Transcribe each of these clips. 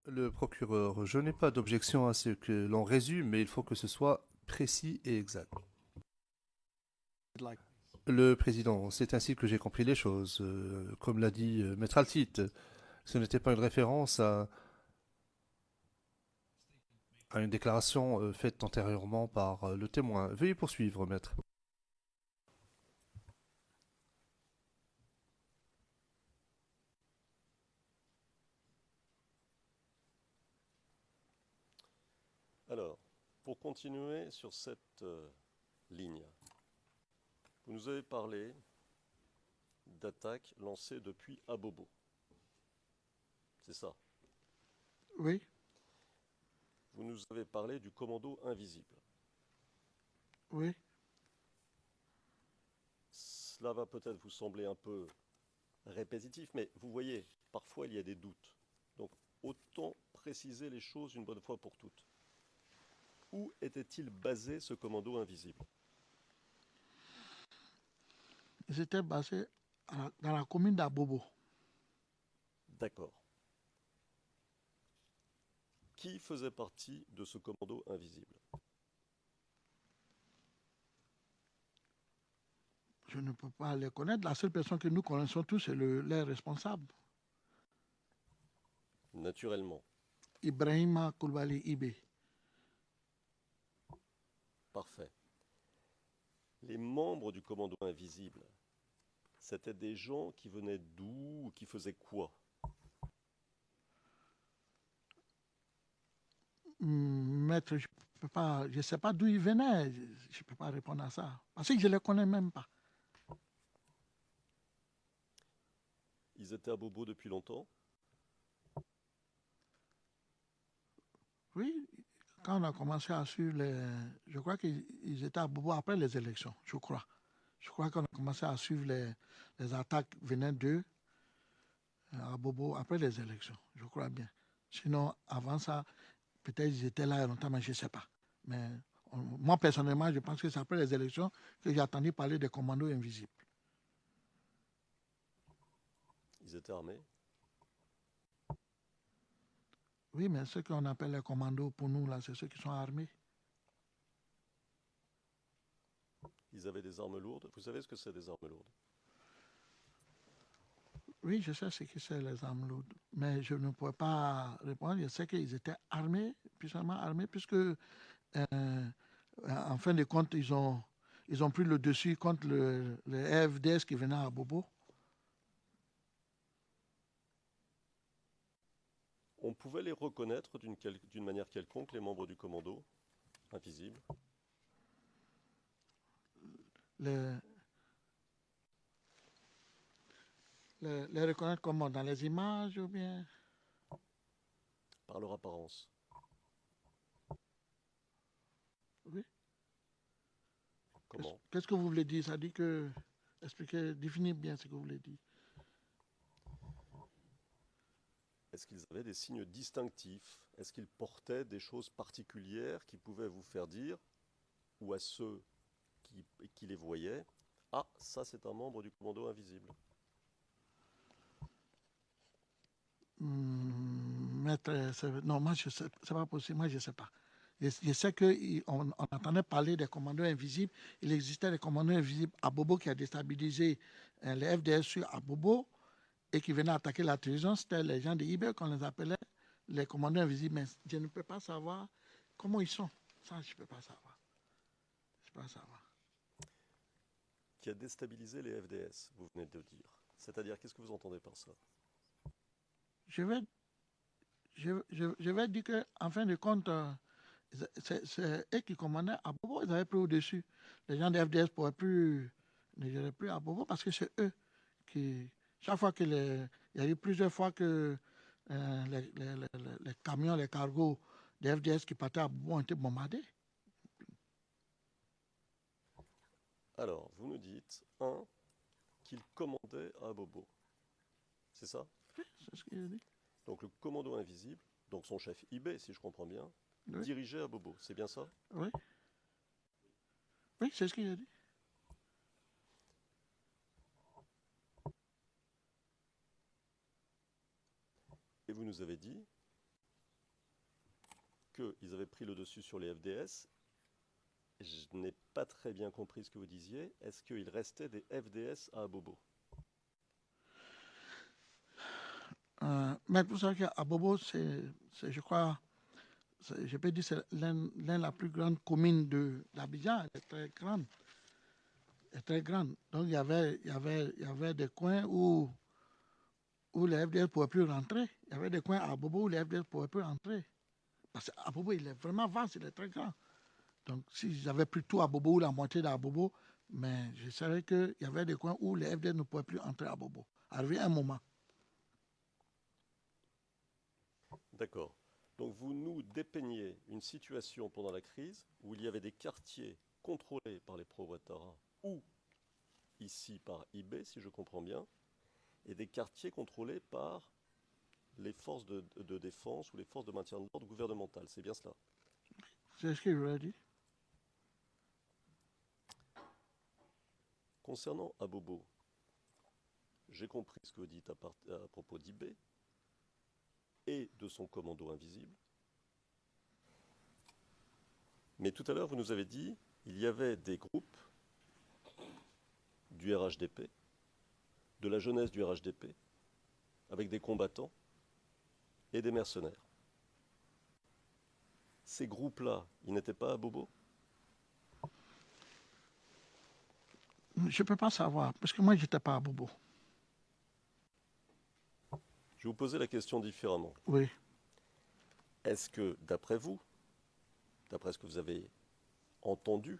Le procureur, je n'ai pas d'objection à ce que l'on résume, mais il faut que ce soit précis et exact. Le président, c'est ainsi que j'ai compris les choses. Comme l'a dit Maître Altit, ce n'était pas une référence à une déclaration faite antérieurement par le témoin. Veuillez poursuivre, maître. Alors, pour continuer sur cette ligne, vous nous avez parlé d'attaques lancées depuis Abobo. C'est ça. Oui, Vous nous avez parlé du commando invisible. oui. Cela va peut-être vous sembler un peu répétitif, mais vous voyez, parfois il y a des doutes. Donc, autant préciser les choses une bonne fois pour toutes. Où était-il basé ce commando invisible? Ils étaient basés dans la commune d'Abobo. D'accord. Qui faisait partie de ce commando invisible? Je ne peux pas les connaître. La seule personne que nous connaissons tous, c'est leur responsable, Naturellement. Ibrahima Koulibaly Ibé. Parfait. Les membres du commando invisible, c'était des gens qui venaient d'où ou qui faisaient quoi? Maître, je ne sais pas d'où ils venaient. Je ne peux pas répondre à ça. Parce que je ne les connais même pas. Ils étaient à Bobo depuis longtemps? Oui, quand on a commencé à suivre les. Je crois qu'ils étaient à Bobo après les élections, je crois. Je crois qu'on a commencé à suivre les attaques venant d'eux à Bobo après les élections, je crois bien. Sinon, avant ça, peut-être ils étaient là longtemps, mais je ne sais pas. Mais moi, personnellement, je pense que c'est après les élections que j'ai entendu parler des commandos invisibles. Ils étaient armés? Oui, mais ceux qu'on appelle les commandos, pour nous, là, c'est ceux qui sont armés. Ils avaient des armes lourdes? Vous savez ce que c'est des armes lourdes? Oui, je sais ce que c'est les armes lourdes, mais je ne pourrais pas répondre. Je sais qu'ils étaient armés, puissamment armés, puisque, en fin de compte, ils ont pris le dessus contre le FDS qui venait à Bobo. On pouvait les reconnaître d'une manière quelconque, les membres du commando invisible? Les, les reconnaître comment? Dans les images ou bien? Par leur apparence. Oui. Comment? Qu'est-ce que vous voulez dire? Ça dit que. Expliquez, définissez bien ce que vous voulez dire. Est-ce qu'ils avaient des signes distinctifs? Est-ce qu'ils portaient des choses particulières qui pouvaient vous faire dire, ou à ceux qui les voyaient, ah, ça c'est un membre du commando invisible? Maître, non, moi, je sais, c'est pas possible. Moi, je ne sais pas. Je sais qu'on on entendait parler des commandos invisibles. Il existait des commandos invisibles à Bobo qui a déstabilisé les FDS sur Abobo et qui venaient attaquer la télévision. C'était les gens de IBE qu'on les appelait les commandos invisibles. Mais je ne peux pas savoir comment ils sont. Ça, je ne peux pas savoir. Je ne peux pas savoir. Qui a déstabilisé les FDS, vous venez de dire. C'est-à-dire, qu'est-ce que vous entendez par ça? Je vais, je vais dire qu'en fin de compte, c'est eux qui commandaient à Bobo, ils avaient pris au-dessus. Les gens de FDS ne géraient plus à Bobo parce que c'est eux qui. Chaque fois que il y a eu plusieurs fois que les camions, les cargos de FDS qui partaient à Bobo ont été bombardés. Alors, vous nous dites, un, qu'il commandait à Bobo. C'est ça? Oui, c'est ce qu'il a dit. Donc le commando invisible, donc son chef IB, si je comprends bien, Oui, dirigeait à Bobo. C'est bien ça? oui, oui, c'est ce qu'il a dit. Et vous nous avez dit qu'ils avaient pris le dessus sur les FDS. Je n'ai pas très bien compris ce que vous disiez. Est-ce qu'il restait des FDS à Abobo? Mais vous savez qu'à Bobo, je crois, je peux dire, c'est l'un la plus grande commune de l'Abidjan. Elle est très grande. Elle est très grande. Donc, il y avait des coins où les FDS ne pouvaient plus rentrer. Il y avait des coins à Bobo où les FDS ne pouvaient plus rentrer. Parce qu'à Bobo, il est vraiment vaste, il est très grand. Donc, si j'avais pris tout à Bobo ou la moitié d'à Bobo, mais je savais qu'il y avait des coins où les FDS ne pouvaient plus entrer à Bobo. Arrivé un moment. D'accord. Donc vous nous dépeignez une situation pendant la crise où il y avait des quartiers contrôlés par les pro-Ouattara ou ici par IB, si je comprends bien, et des quartiers contrôlés par les forces de défense ou les forces de maintien de l'ordre gouvernementales. C'est bien cela? C'est ce que je voulais dire. Concernant Abobo, j'ai compris ce que vous dites à propos d'IB et de son commando invisible. Mais tout à l'heure, vous nous avez dit qu'il y avait des groupes du RHDP, de la jeunesse du RHDP, avec des combattants et des mercenaires. Ces groupes-là, ils n'étaient pas à Bobo? Je ne peux pas savoir, parce que moi, je n'étais pas à Bobo. Je vais vous poser la question différemment. Oui. Est-ce que, d'après vous, d'après ce que vous avez entendu,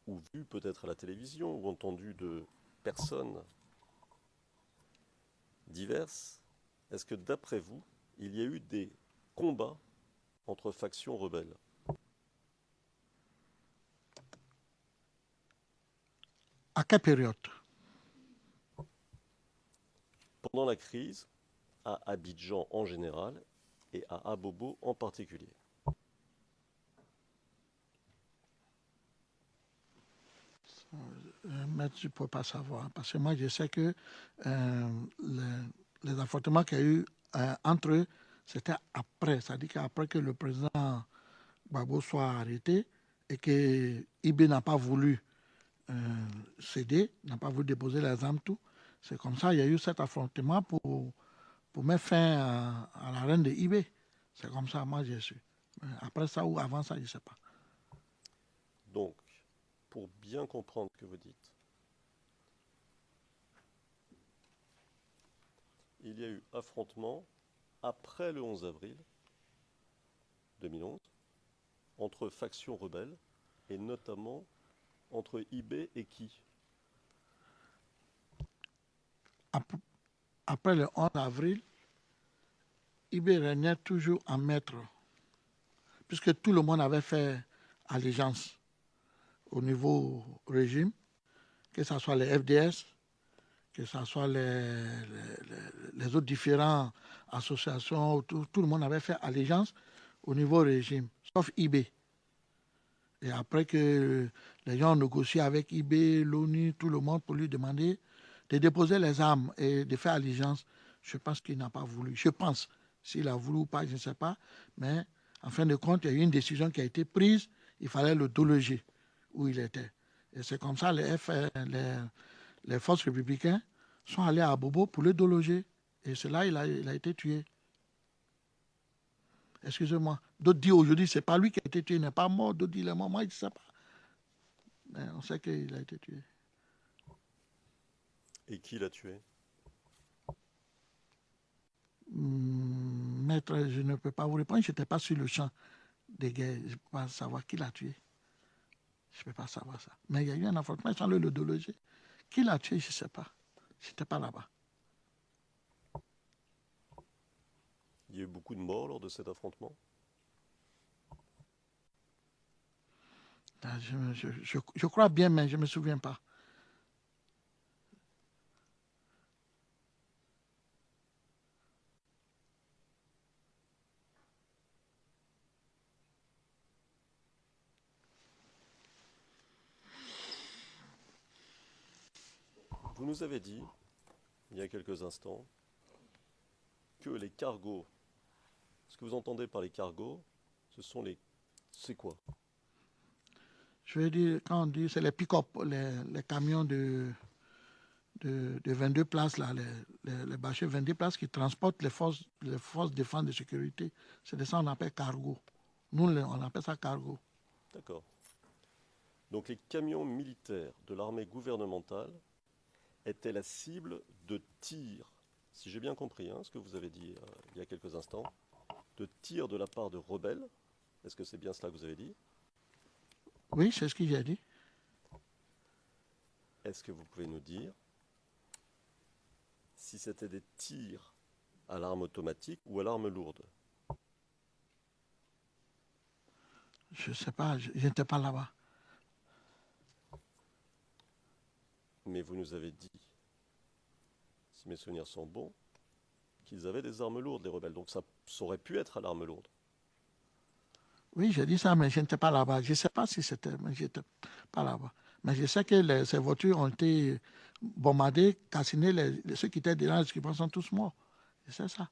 ou vu peut-être à la télévision, ou entendu de personnes diverses, est-ce que d'après vous, il y a eu des combats entre factions rebelles? À quelle période? Pendant la crise, à Abidjan en général et à Abobo en particulier. Mais tu ne peux pas savoir. Parce que moi, je sais que les affrontements qu'il y a eu entre eux, c'était après. C'est-à-dire qu'après que le président Gbagbo soit arrêté et que IB n'a pas voulu céder, n'a pas voulu déposer les armes, tout. C'est comme ça, il y a eu cet affrontement pour mettre fin à la reine de IB. C'est comme ça, moi, j'ai su. Après ça ou avant ça, je ne sais pas. Donc, pour bien comprendre ce que vous dites, il y a eu affrontement après le 11 avril 2011 entre factions rebelles et notamment entre IB et qui? Après le 11 avril, IB régnait toujours en maître, puisque tout le monde avait fait allégeance au niveau régime, que ce soit les FDS, que ce soit les autres différentes associations, tout le monde avait fait allégeance au niveau régime, sauf IB. Et après que les gens ont négocié avec IB, l'ONU, tout le monde pour lui demander de déposer les armes et de faire allégeance, je pense qu'il n'a pas voulu. Je pense. S'il a voulu ou pas, je ne sais pas. Mais en fin de compte, il y a eu une décision qui a été prise. Il fallait le déloger où il était. Et c'est comme ça les forces républicaines sont allées à Bobo pour le déloger. Et c'est là qu'il a été tué. Excusez-moi. D'autres disent aujourd'hui, ce n'est pas lui qui a été tué, il n'est pas mort. D'autres disent, il est mort. Moi, je ne sais pas. Mais on sait qu'il a été tué. Et qui l'a tué? Maître, je ne peux pas vous répondre. Je n'étais pas sur le champ de guerre. Je ne peux pas savoir qui l'a tué. Je ne peux pas savoir ça. Mais il y a eu un affrontement sans le déloger. Qui l'a tué, je ne sais pas. Je n'étais pas là-bas. Il y a eu beaucoup de morts lors de cet affrontement? Je crois bien, mais je ne me souviens pas. Vous nous avez dit, il y a quelques instants, que les cargos, ce que vous entendez par les cargos, Ce sont les... C'est quoi? Je veux dire, quand on dit, c'est les pick-up, les camions de 22 places, là, les bâchers 22 places qui transportent les forces de défense et de sécurité. C'est de ça qu'on appelle cargo. Nous, on appelle ça cargo. D'accord. Donc les camions militaires de l'armée gouvernementale étaient la cible de tirs, si j'ai bien compris ce que vous avez dit il y a quelques instants, de tirs de la part de rebelles. Est-ce que c'est bien cela que vous avez dit? Oui, c'est ce que j'ai dit. Est-ce que vous pouvez nous dire si c'était des tirs à l'arme automatique ou à l'arme lourde? Je ne sais pas, je n'étais pas là-bas. Mais vous nous avez dit, si mes souvenirs sont bons, qu'ils avaient des armes lourdes, les rebelles. Donc ça aurait pu être à l'arme lourde. Oui, j'ai dit ça, mais je n'étais pas là-bas. Je ne sais pas si c'était, mais je n'étais pas là-bas. Mais je sais que ces voitures ont été bombardées, calcinées, ceux qui étaient dedans, les occupants sont tous morts. Je sais ça.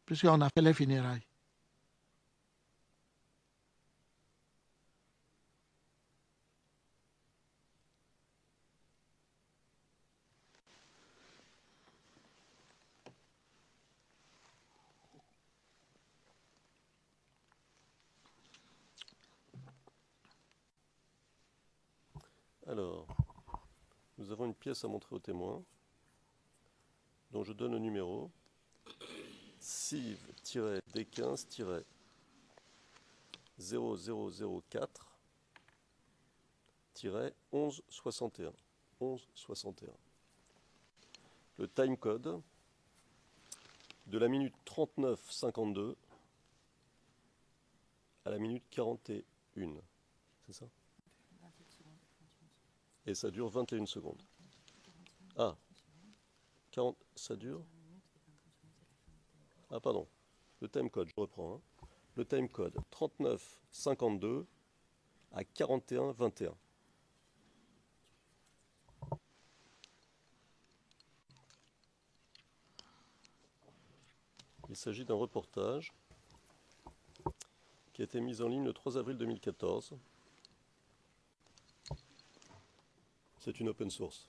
Puisqu'on a fait les funérailles. Alors, nous avons une pièce à montrer aux témoins, dont je donne le numéro. CIV-D15-0004-1161. 1161. Le timecode de la minute 39,52 à la minute 41. C'est ça? Et ça dure 21 secondes. Ah, 40, ça dure? Ah, pardon. Le timecode, je reprends. Le timecode 39,52 à 41,21. Il s'agit d'un reportage qui a été mis en ligne le 3 avril 2014. C'est une open source.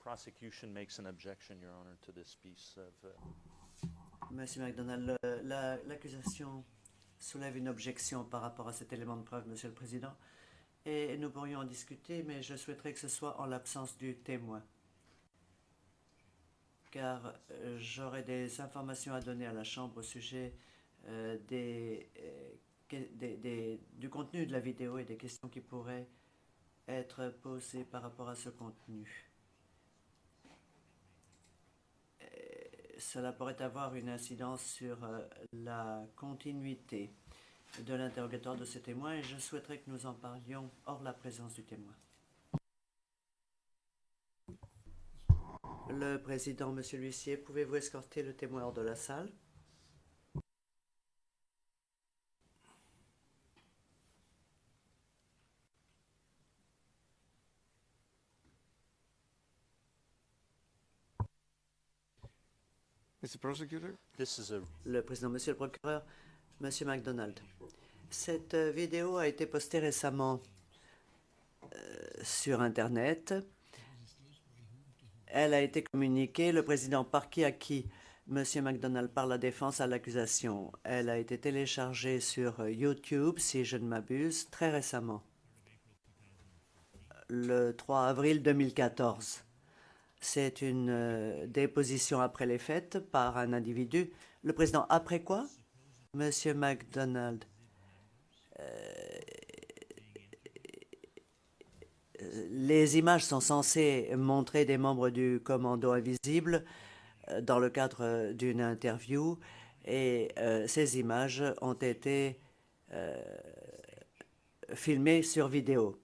Prosecution makes an objection, Your Honor, to this piece of... Monsieur MacDonald, l'accusation soulève une objection par rapport à cet élément de preuve, Monsieur le Président, et nous pourrions en discuter, mais je souhaiterais que ce soit en l'absence du témoin, car j'aurai des informations à donner à la Chambre au sujet du contenu de la vidéo et des questions qui pourraient être posées par rapport à ce contenu. Cela pourrait avoir une incidence sur la continuité de l'interrogatoire de ce témoin et je souhaiterais que nous en parlions hors la présence du témoin. Le Président, Monsieur l'huissier, pouvez-vous escorter le témoin hors de la salle? Mr. Prosecutor? Le Président, Monsieur le Procureur, Monsieur MacDonald. Cette vidéo a été postée récemment sur Internet. Elle a été communiquée, le Président, par qui à qui? Monsieur MacDonald, par la défense à l'accusation. Elle a été téléchargée sur YouTube, si je ne m'abuse, très récemment, le 3 avril 2014. C'est une déposition après les faits par un individu. Le Président, après quoi? Monsieur MacDonald, les images sont censées montrer des membres du commando invisible dans le cadre d'une interview et ces images ont été filmées sur vidéo.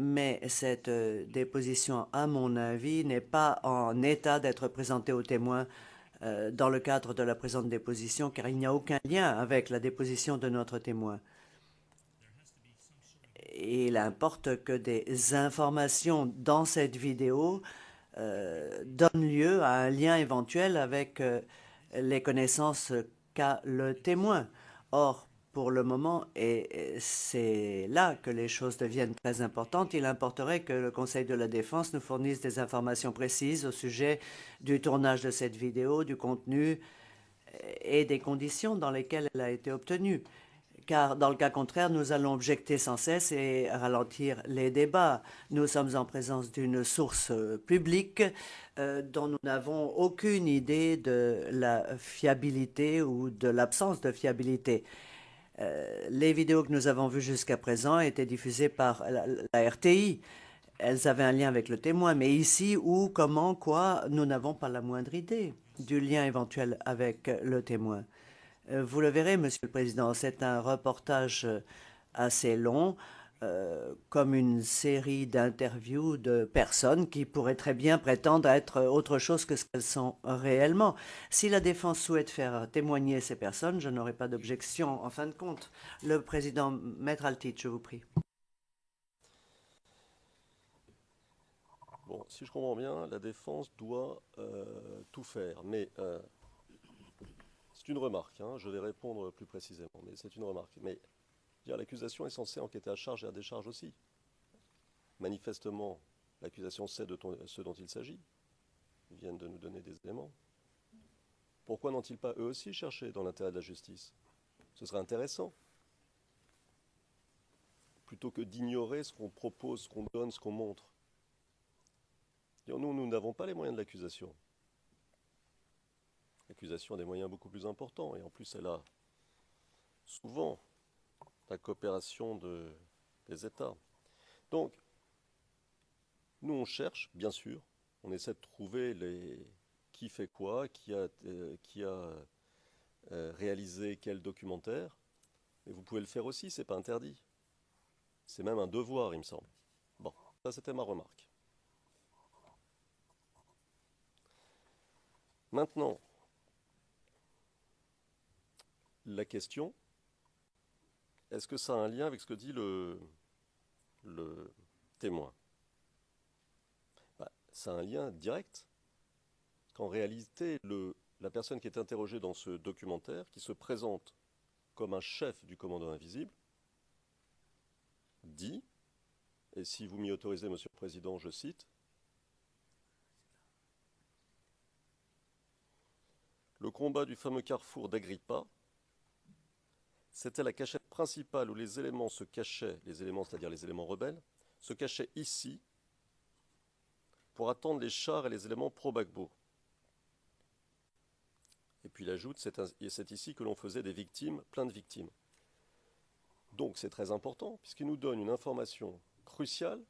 Mais cette déposition, à mon avis, n'est pas en état d'être présentée aux témoins dans le cadre de la présente déposition, car il n'y a aucun lien avec la déposition de notre témoin. Il importe que des informations dans cette vidéo donnent lieu à un lien éventuel avec les connaissances qu'a le témoin. Or, pour le moment, et c'est là que les choses deviennent très importantes, il importerait que le Conseil de la Défense nous fournisse des informations précises au sujet du tournage de cette vidéo, du contenu et des conditions dans lesquelles elle a été obtenue. Car dans le cas contraire, nous allons objecter sans cesse et ralentir les débats. Nous sommes en présence d'une source publique dont nous n'avons aucune idée de la fiabilité ou de l'absence de fiabilité. Les vidéos que nous avons vues jusqu'à présent étaient diffusées par la RTI. Elles avaient un lien avec le témoin, mais ici, où, comment, quoi, nous n'avons pas la moindre idée du lien éventuel avec le témoin. Vous le verrez, Monsieur le Président, c'est un reportage assez long, comme une série d'interviews de personnes qui pourraient très bien prétendre être autre chose que ce qu'elles sont réellement. Si la défense souhaite faire témoigner ces personnes, je n'aurai pas d'objection en fin de compte. Le Président, Maître Altit, je vous prie. Bon, si je comprends bien, la défense doit tout faire, mais c'est une remarque, hein, je vais répondre plus précisément, mais c'est une remarque. Mais l'accusation est censée enquêter à charge et à décharge aussi. Manifestement, l'accusation sait de ce dont il s'agit. Ils viennent de nous donner des éléments. Pourquoi n'ont-ils pas eux aussi cherché dans l'intérêt de la justice? Ce serait intéressant. Plutôt que d'ignorer ce qu'on propose, ce qu'on donne, ce qu'on montre. Nous n'avons pas les moyens de l'accusation. L'accusation a des moyens beaucoup plus importants et en plus elle a souvent la coopération des États. Donc, nous on cherche, bien sûr, on essaie de trouver qui fait quoi, qui a réalisé quel documentaire, mais vous pouvez le faire aussi, c'est pas interdit. C'est même un devoir, il me semble. Bon, ça c'était ma remarque. Maintenant, la question, est-ce que ça a un lien avec ce que dit le témoin? Ça a un lien direct, qu'en réalité, la personne qui est interrogée dans ce documentaire, qui se présente comme un chef du commando invisible, dit, et si vous m'y autorisez, Monsieur le Président, je cite, « Le combat du fameux carrefour d'Agrippa, c'était la cachette principale où les éléments se cachaient, les éléments, c'est-à-dire les éléments rebelles, se cachaient ici pour attendre les chars et les éléments pro-Gbagbo. » Et puis il ajoute, c'est ici que l'on faisait des victimes, plein de victimes. Donc c'est très important, puisqu'il nous donne une information cruciale,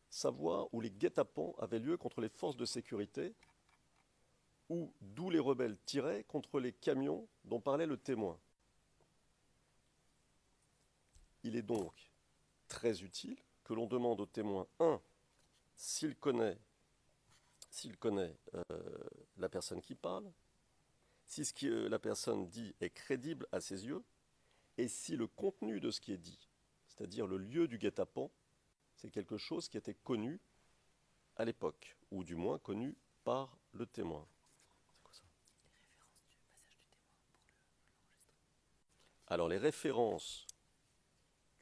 savoir où les guet-apens avaient lieu contre les forces de sécurité, d'où les rebelles tiraient contre les camions dont parlait le témoin. Il est donc très utile que l'on demande au témoin, s'il connaît la personne qui parle, si ce que la personne dit est crédible à ses yeux, et si le contenu de ce qui est dit, c'est-à-dire le lieu du guet-apens, c'est quelque chose qui était connu à l'époque, ou du moins connu par le témoin. Alors les références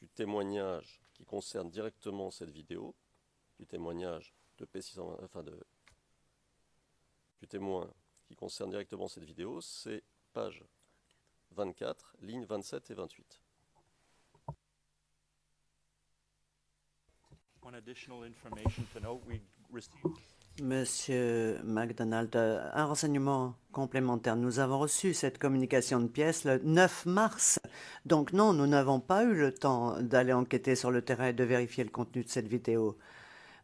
du témoignage qui concernent directement cette vidéo, du témoignage de P600, du témoin qui concerne directement cette vidéo, c'est page 24, lignes 27 et 28. One additional information to note, we received... Monsieur MacDonald, un renseignement complémentaire. Nous avons reçu cette communication de pièces le 9 mars. Donc non, nous n'avons pas eu le temps d'aller enquêter sur le terrain et de vérifier le contenu de cette vidéo.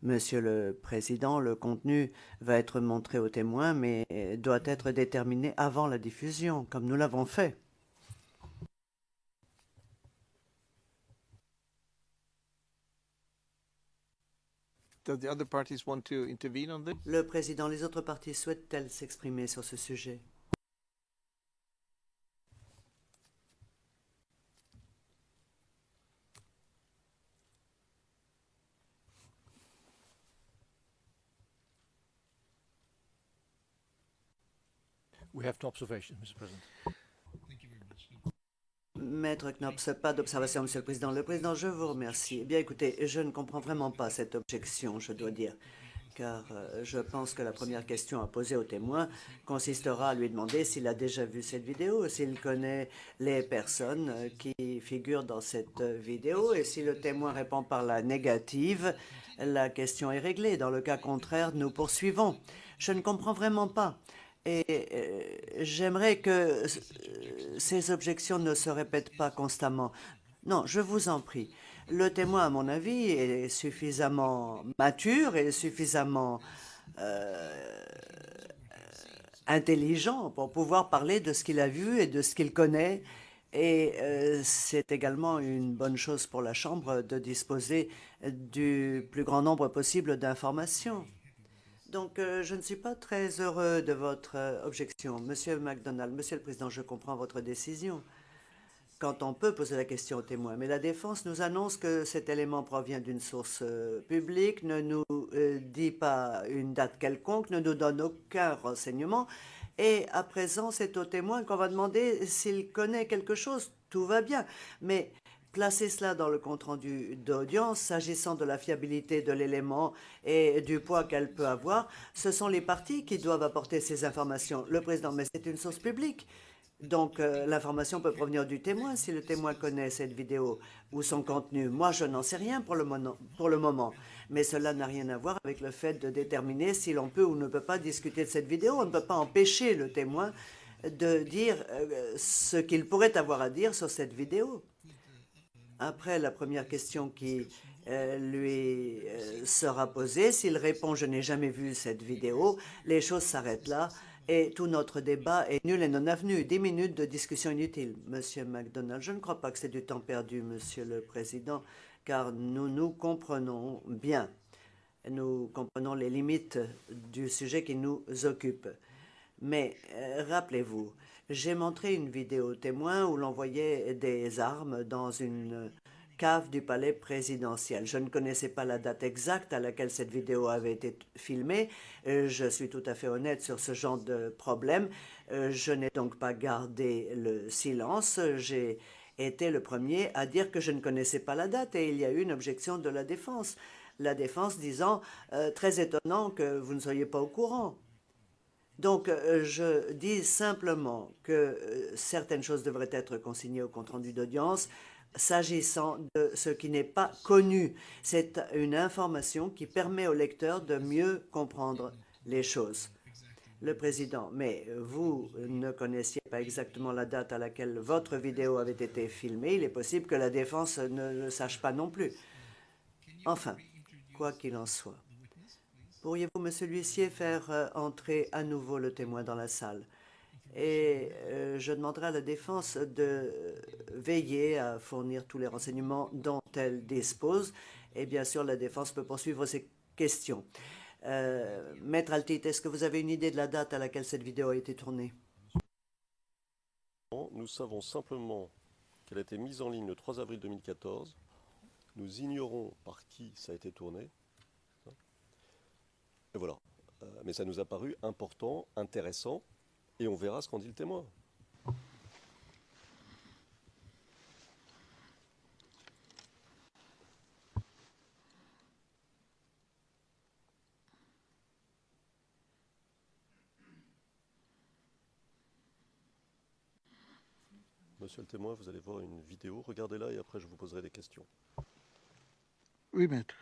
Monsieur le Président, le contenu va être montré aux témoins, mais doit être déterminé avant la diffusion, comme nous l'avons fait. Does the other parties want to intervene on this? Le président, les autres parties souhaitent-elles s'exprimer sur ce sujet? We have no observation, Mr. President. Maître Knops, pas d'observation, Monsieur le Président. Le Président, je vous remercie. Eh bien, écoutez, je ne comprends vraiment pas cette objection, je dois dire, car je pense que la première question à poser au témoin consistera à lui demander s'il a déjà vu cette vidéo, s'il connaît les personnes qui figurent dans cette vidéo, et si le témoin répond par la négative, la question est réglée. Dans le cas contraire, nous poursuivons. Je ne comprends vraiment pas. Et j'aimerais que ces objections ne se répètent pas constamment. Non, je vous en prie. Le témoin, à mon avis, est suffisamment mature et suffisamment intelligent pour pouvoir parler de ce qu'il a vu et de ce qu'il connaît. Et c'est également une bonne chose pour la Chambre de disposer du plus grand nombre possible d'informations. Donc, je ne suis pas très heureux de votre objection. Monsieur MacDonald, Monsieur le Président, je comprends votre décision quand on peut poser la question au témoin. Mais la défense nous annonce que cet élément provient d'une source publique, ne nous dit pas une date quelconque, ne nous donne aucun renseignement. Et à présent, c'est au témoin qu'on va demander s'il connaît quelque chose. Tout va bien. Mais placer cela dans le compte-rendu d'audience, s'agissant de la fiabilité de l'élément et du poids qu'elle peut avoir, ce sont les parties qui doivent apporter ces informations. Le président, mais c'est une source publique. Donc, l'information peut provenir du témoin si le témoin connaît cette vidéo ou son contenu. Moi, je n'en sais rien pour le moment. Mais cela n'a rien à voir avec le fait de déterminer si l'on peut ou ne peut pas discuter de cette vidéo. On ne peut pas empêcher le témoin de dire ce qu'il pourrait avoir à dire sur cette vidéo. Après la première question qui lui sera posée, s'il répond « je n'ai jamais vu cette vidéo », les choses s'arrêtent là et tout notre débat est nul et non avenu. 10 minutes de discussion inutile. Monsieur MacDonald, je ne crois pas que c'est du temps perdu, Monsieur le Président, car nous nous comprenons bien. Nous comprenons les limites du sujet qui nous occupe. Mais rappelez-vous, j'ai montré une vidéo témoin où l'on voyait des armes dans une cave du palais présidentiel. Je ne connaissais pas la date exacte à laquelle cette vidéo avait été filmée. Je suis tout à fait honnête sur ce genre de problème. Je n'ai donc pas gardé le silence. J'ai été le premier à dire que je ne connaissais pas la date et il y a eu une objection de la défense. La défense disant très étonnant que vous ne soyez pas au courant. Donc, je dis simplement que certaines choses devraient être consignées au compte-rendu d'audience s'agissant de ce qui n'est pas connu. C'est une information qui permet au lecteur de mieux comprendre les choses. Le Président, mais vous ne connaissiez pas exactement la date à laquelle votre vidéo avait été filmée. Il est possible que la défense ne le sache pas non plus. Enfin, quoi qu'il en soit. Pourriez-vous, Monsieur l'huissier, faire entrer à nouveau le témoin dans la salle? Et je demanderai à la défense de veiller à fournir tous les renseignements dont elle dispose. Et bien sûr, la défense peut poursuivre ses questions. Maître Altit, est-ce que vous avez une idée de la date à laquelle cette vidéo a été tournée? Nous savons simplement qu'elle a été mise en ligne le 3 avril 2014. Nous ignorons par qui ça a été tourné. Et voilà. Mais ça nous a paru important, intéressant, et on verra ce qu'en dit le témoin. Monsieur le témoin, vous allez voir une vidéo, regardez-la et après je vous poserai des questions. Oui, maître.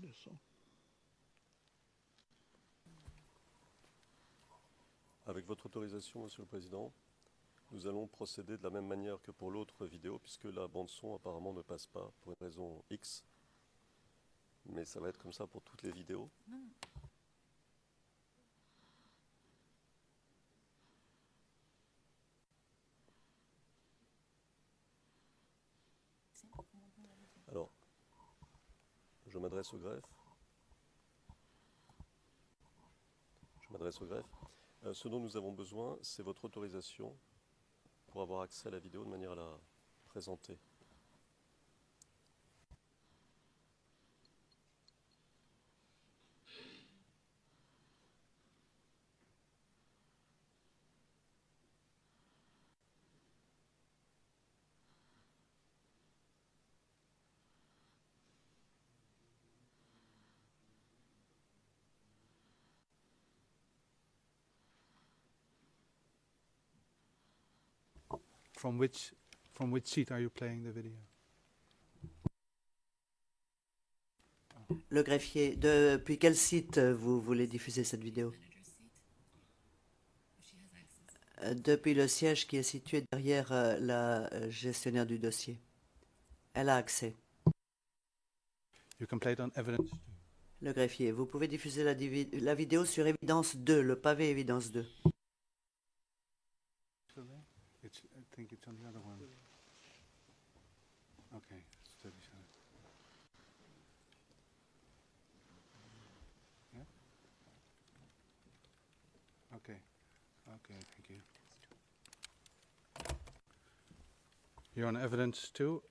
de son. Avec votre autorisation, Monsieur le Président, nous allons procéder de la même manière que pour l'autre vidéo, puisque la bande-son apparemment ne passe pas pour une raison X. Mais ça va être comme ça pour toutes les vidéos. Alors, je m'adresse au greffe. Ce dont nous avons besoin, c'est votre autorisation pour avoir accès à la vidéo de manière à la présenter. From which seat are you playing the video? Le greffier, depuis quel site vous voulez diffuser cette vidéo? Depuis le siège qui est situé derrière la gestionnaire du dossier. Elle a accès. You can play it on evidence. Le greffier, vous pouvez diffuser la vidéo sur Évidence 2, le pavé Évidence 2. I think it's on the other one. Okay, it's 37. Yeah? Okay. Okay, thank you. You're on evidence too?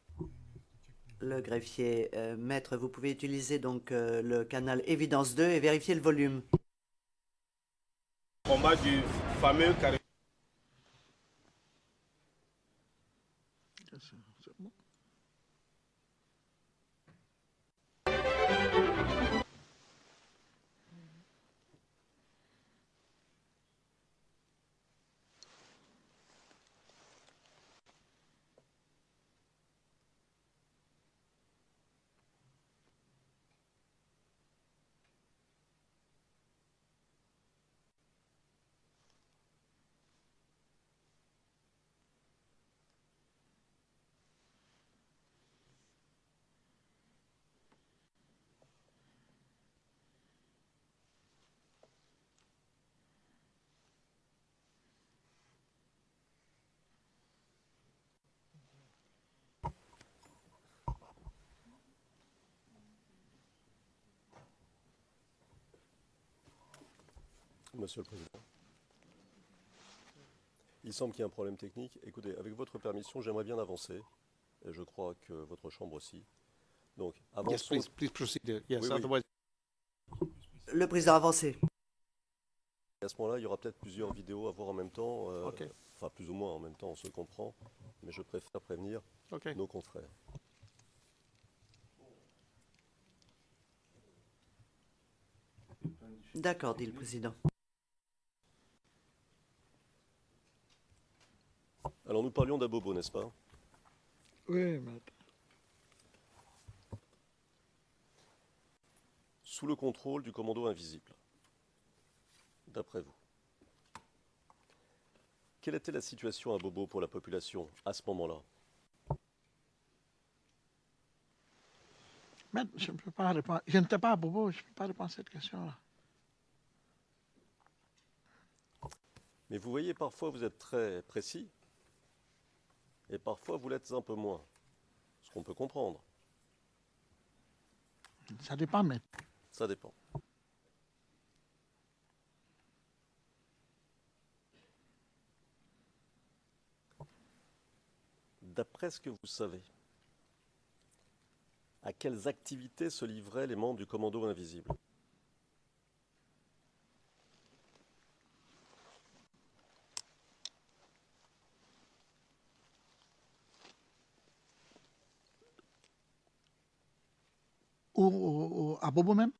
Le greffier, maître, vous pouvez utiliser donc le canal Évidence 2 et vérifier le volume. Combat du fameux carré. C'est bon. Monsieur le Président. Il semble qu'il y ait un problème technique. Écoutez, avec votre permission, j'aimerais bien avancer. Et je crois que votre chambre aussi. Donc, Yes, avançons. please proceed. Yes, Oui, oui. otherwise. Le président avancé. À ce moment-là, il y aura peut-être plusieurs vidéos à voir en même temps. Ok. Enfin, plus ou moins en même temps, on se comprend. Mais je préfère prévenir Okay. nos confrères. D'accord, dit le président. Alors, nous parlions d'Abobo, n'est-ce pas? Oui, maître. Sous le contrôle du commando invisible. D'après vous, quelle était la situation à Bobo pour la population à ce moment-là? Maître, je ne peux pas répondre. Je n'étais pas à Bobo, je ne peux pas répondre à cette question-là. Mais vous voyez, parfois vous êtes très précis, et parfois vous l'êtes un peu moins. Ce qu'on peut comprendre, Ça dépend, maître. ça dépend. D'après ce que vous savez, à quelles activités se livraient les membres du commando invisible? À Bobo même?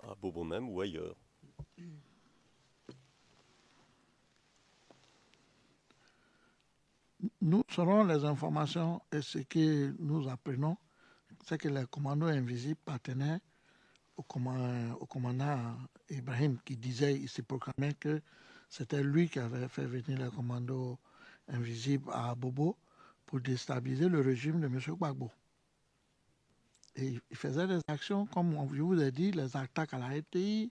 À Bobo même ou ailleurs? Nous, selon les informations et ce que nous apprenons, c'est que le commando invisible appartenait au commandant Ibrahim qui disait, il s'est proclamé que c'était lui qui avait fait venir le commando invisible à Bobo pour déstabiliser le régime de M. Gbagbo. Et il faisait des actions, comme je vous ai dit, les attaques à la RTI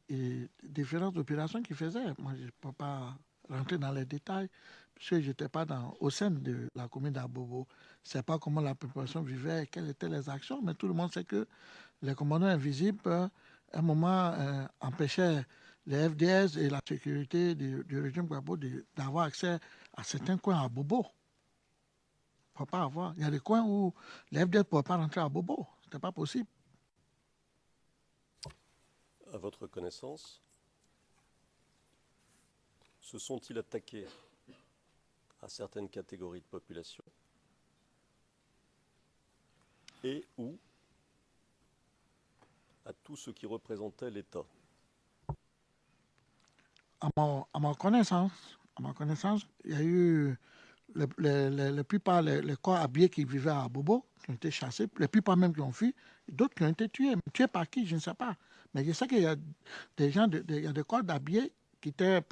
et différentes opérations qu'il faisait. Moi, je ne peux pas rentrer dans les détails, puisque je n'étais pas au sein de la commune d'Abobo. Je ne sais pas comment la population vivait, quelles étaient les actions, mais tout le monde sait que les commandants invisibles, à un moment, empêchaient les FDS et la sécurité du régime Gbagbo d'avoir accès à certains coins à Bobo. Il ne faut pas avoir. Il y a des coins où les FDS ne pouvaient pas rentrer à Bobo. Ce n'était pas possible. À votre connaissance, se sont-ils attaqués à certaines catégories de population et ou à tout ce qui représentait l'État? À ma connaissance, il y a eu la plupart les corps habillés qui vivaient à Bobo, qui ont été chassés, la plupart même qui ont fui, d'autres qui ont été tués. Mais tués par qui, je ne sais pas. Mais je sais qu'il y a des gens, il y a des corps habillés qui étaient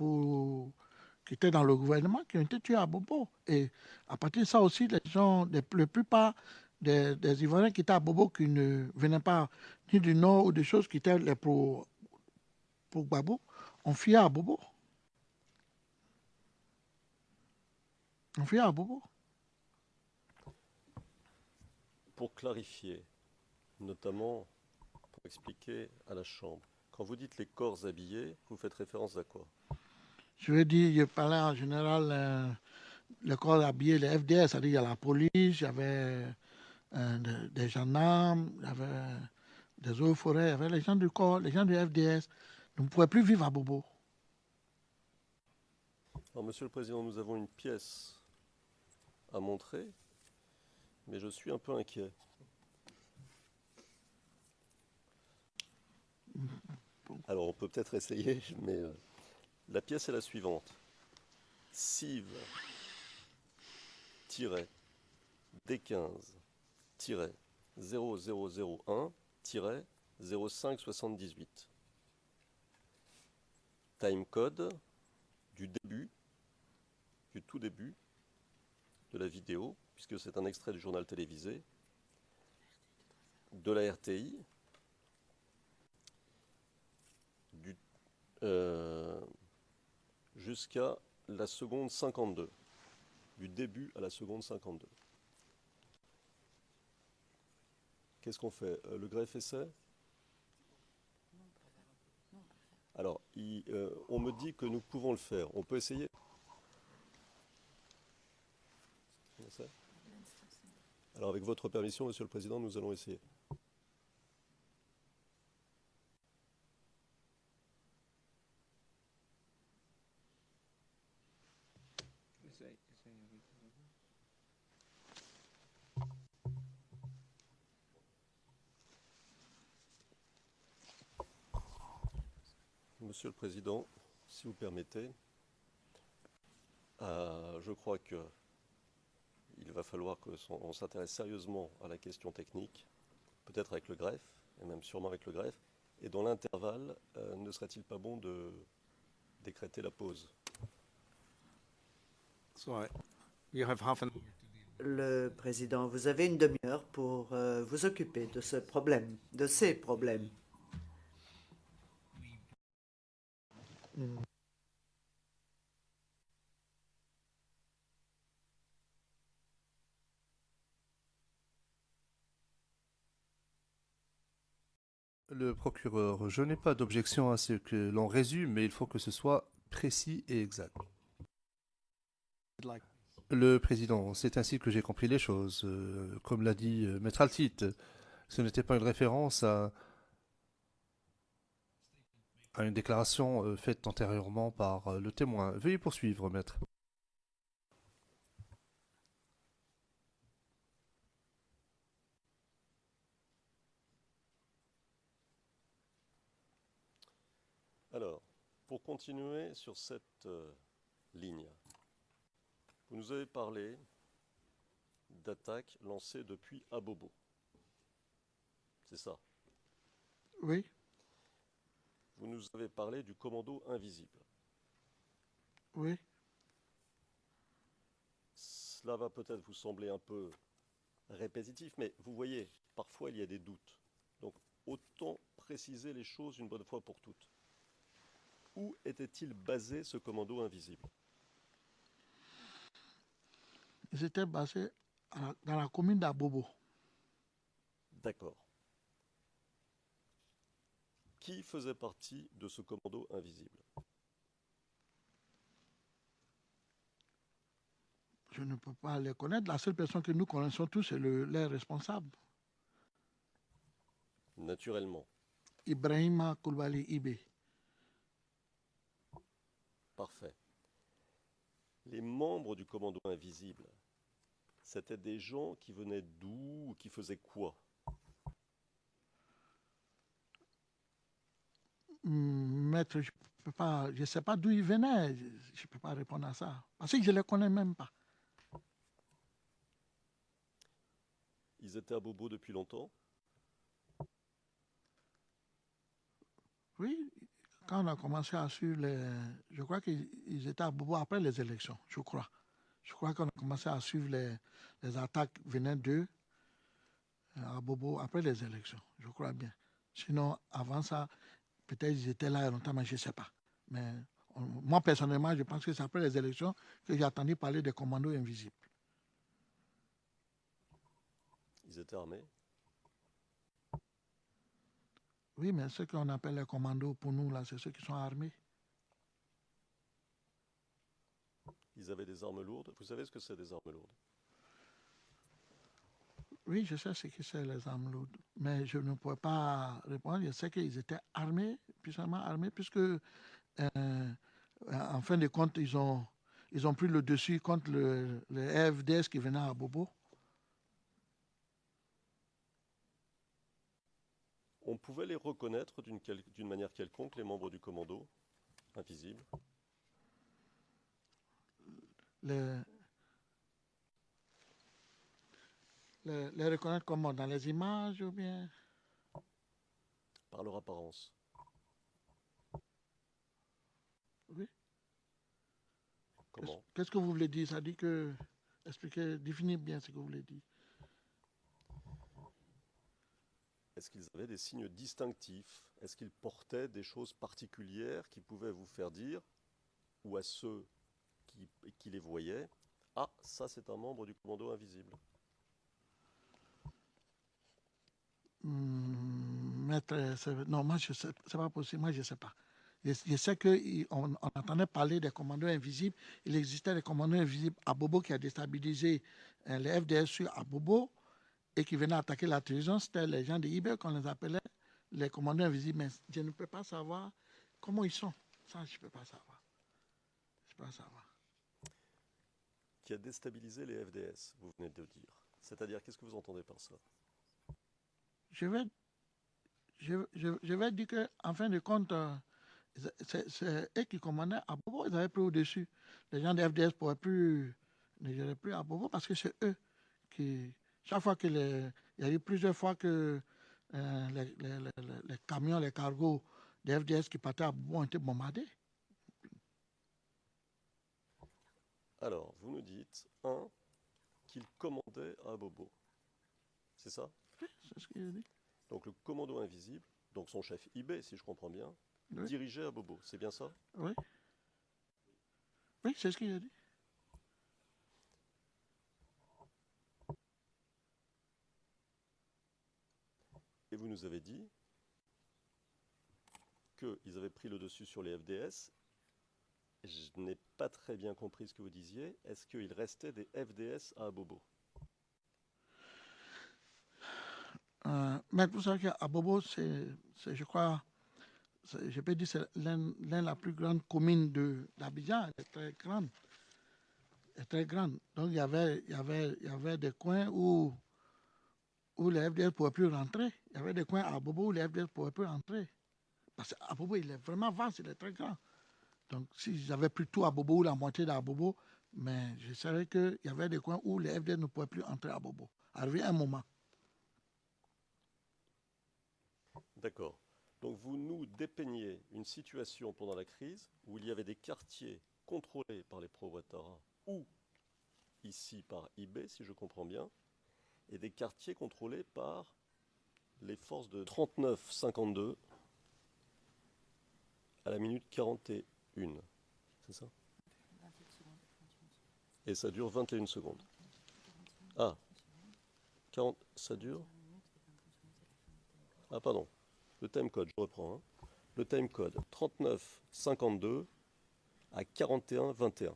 dans le gouvernement, qui ont été tués à Bobo. Et à partir de ça aussi, la plupart des Ivoiriens qui étaient à Bobo, qui ne venaient pas ni du Nord ou des choses qui étaient pour Gbagbo, ont fui à Bobo. On fait à Bobo. Pour clarifier, notamment pour expliquer à la Chambre, quand vous dites les corps habillés, vous faites référence à quoi? Je veux dire, je parlais en général les corps habillés, les FDS, c'est-à-dire il y a la police, il y avait des gendarmes, il y avait des eaux et forêts, il y avait les gens du corps, les gens du FDS. Nous ne pouvions plus vivre à Bobo. Alors, Monsieur le Président, nous avons une pièce à montrer, mais je suis un peu inquiet. Alors, on peut peut-être essayer, mais la pièce est la suivante. CIV-D15-0001-0578. Timecode du tout début de la vidéo, puisque c'est un extrait du journal télévisé, de la RTI, jusqu'à la seconde 52, du début à la seconde 52. Qu'est-ce qu'on fait? Le greffe essai? Alors, on me dit que nous pouvons le faire. On peut essayer? Alors, avec votre permission, Monsieur le Président, nous allons essayer. Monsieur le Président, si vous permettez, je crois que il va falloir qu'on s'intéresse sérieusement à la question technique, peut-être avec le greffe, et même sûrement avec le greffe, et dans l'intervalle, ne serait-il pas bon de décréter la pause? Le Président, vous avez une demi-heure pour vous occuper de ce problème, de ces problèmes. Le procureur, je n'ai pas d'objection à ce que l'on résume, mais il faut que ce soit précis et exact. Le Président, c'est ainsi que j'ai compris les choses. Comme l'a dit Maître Altit, ce n'était pas une référence à une déclaration faite antérieurement par le témoin. Veuillez poursuivre, Maître. Alors, pour continuer sur cette ligne, vous nous avez parlé d'attaques lancées depuis Abobo. c'est ça. Oui, Vous nous avez parlé du commando invisible. oui. Cela va peut-être vous sembler un peu répétitif, mais vous voyez, parfois il y a des doutes. Donc autant préciser les choses une bonne fois pour toutes. Où était-il basé ce commando invisible? Ils étaient basés dans la commune d'Abobo. D'accord. Qui faisait partie de ce commando invisible? Je ne peux pas les connaître. La seule personne que nous connaissons tous, c'est leur responsable, Naturellement. Ibrahima Koulibaly Ibé. Parfait. Les membres du commando invisible, c'était des gens qui venaient d'où ou qui faisaient quoi? Maître, je ne sais pas d'où ils venaient. Je ne peux pas répondre à ça. Parce que je ne les connais même pas. Ils étaient à Bobo depuis longtemps? Oui, quand on a commencé à suivre les... Je crois qu'ils étaient à Bobo après les élections, je crois. Je crois qu'on a commencé à suivre les attaques venant d'eux à Bobo après les élections, je crois bien. Sinon, avant ça, peut-être ils étaient là longtemps, mais je ne sais pas. Mais moi, personnellement, je pense que c'est après les élections que j'ai entendu parler des commandos invisibles. Ils étaient armés? Oui, mais ceux qu'on appelle les commandos, pour nous, là, c'est ceux qui sont armés. Ils avaient des armes lourdes? Vous savez ce que c'est des armes lourdes? Oui, je sais ce que c'est les armes lourdes, mais je ne pourrais pas répondre. Je sais qu'ils étaient armés, puissamment armés, puisque en fin de compte, ils ont pris le dessus contre le FDS qui venait à Bobo. On pouvait les reconnaître d'une manière quelconque, les membres du commando invisible? Les reconnaître comment? Dans les images ou bien? Par leur apparence. Oui. Comment? Qu'est-ce que vous voulez dire? Ça dit que... Expliquez, définissez bien ce que vous voulez dire. Est-ce qu'ils avaient des signes distinctifs? Est-ce qu'ils portaient des choses particulières qui pouvaient vous faire dire, ou à ceux qui les voyaient, ah, ça c'est un membre du commando invisible? Maître, non, moi, je sais, c'est pas possible. Moi, je ne sais pas. Je sais qu'on entendait parler des commandos invisibles. Il existait des commandos invisibles à Bobo qui a déstabilisé les FDS sur Abobo et qui venaient attaquer la télévision. C'était les gens de IBE qu'on les appelait les commandos invisibles. Mais je ne peux pas savoir comment ils sont. Ça, je ne peux pas savoir. Je ne peux pas savoir. Qui a déstabilisé les FDS, vous venez de dire. C'est-à-dire, qu'est-ce que vous entendez par ça? Je vais dire qu'en fin de compte, c'est eux qui commandaient à Bobo, ils avaient pris au-dessus. Les gens de FDS ne géraient plus à Bobo parce que c'est eux qui. Chaque fois il y a eu plusieurs fois que les camions, les cargos de FDS qui partaient à Bobo ont été bombardés. Alors, vous nous dites, qu'il commandait à Bobo. C'est ça? Oui, c'est ce qu'il a dit. Donc le commando invisible, donc son chef IB, si je comprends bien, Oui. dirigeait à Bobo. C'est bien ça? Oui. Oui, c'est ce qu'il a dit. Et vous nous avez dit qu'ils avaient pris le dessus sur les FDS. Je n'ai pas très bien compris ce que vous disiez. Est-ce qu'il restait des FDS à Bobo? Mais vous savez qu'à Bobo, je crois, je peux dire, c'est l'un la plus grande commune d'Abidjan. Elle est très grande. Elle est très grande. Donc, il y avait des coins où les FDS ne pouvaient plus rentrer. Il y avait des coins à Bobo où les FDS ne pouvaient plus rentrer. Parce qu'à Bobo, il est vraiment vaste, il est très grand. Donc, si j'avais pris tout à Bobo ou la moitié d'à Bobo, mais je savais qu'il y avait des coins où les FDS ne pouvaient plus entrer à Bobo. Arrivé un moment. D'accord. Donc vous nous dépeignez une situation pendant la crise où il y avait des quartiers contrôlés par les pro-Ouattara ou ici par IB, si je comprends bien, et des quartiers contrôlés par les forces de 39-52 à la minute 41. C'est ça? Et ça dure 21 secondes. Ah, 40, ça dure? Ah, pardon. Le timecode, je reprends. Le timecode 39-52 à 41-21.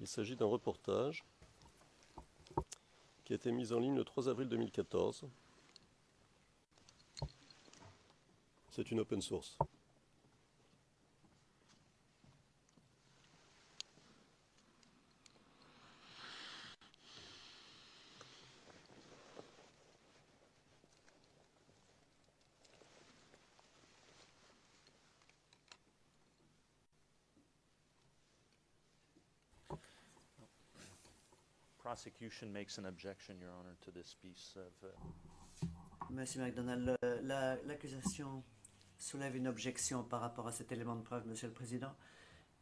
Il s'agit d'un reportage qui a été mis en ligne le 3 avril 2014. C'est une open source. Prosecution makes an objection, Your Honor, to this piece of... Monsieur MacDonald, l'accusation soulève une objection par rapport à cet élément de preuve, Monsieur le Président,